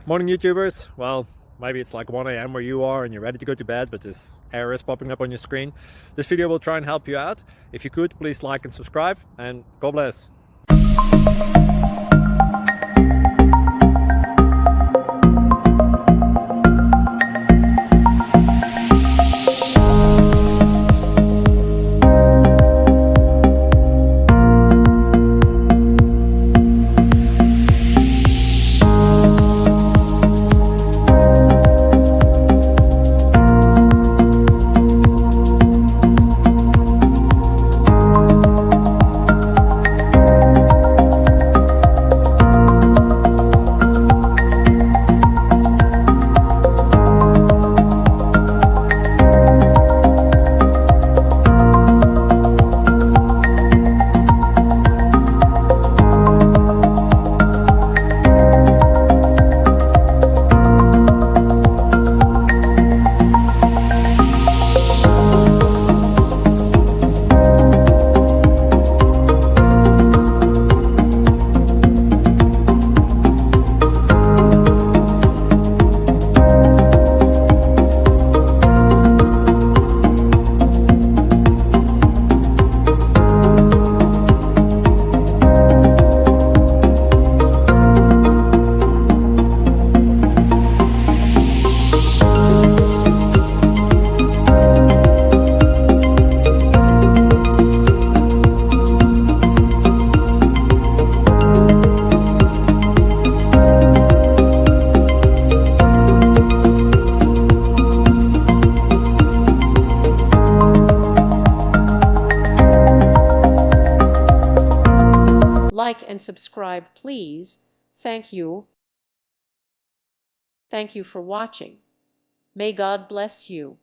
Morning YouTubers. Well, maybe it's like 1 a.m. where you are and you're ready to go to bed, but this error is popping up on your screen. This video will try and help you out. If you could, please like and subscribe, and God bless. Like and subscribe, please. Thank you. Thank you for watching. May God bless you.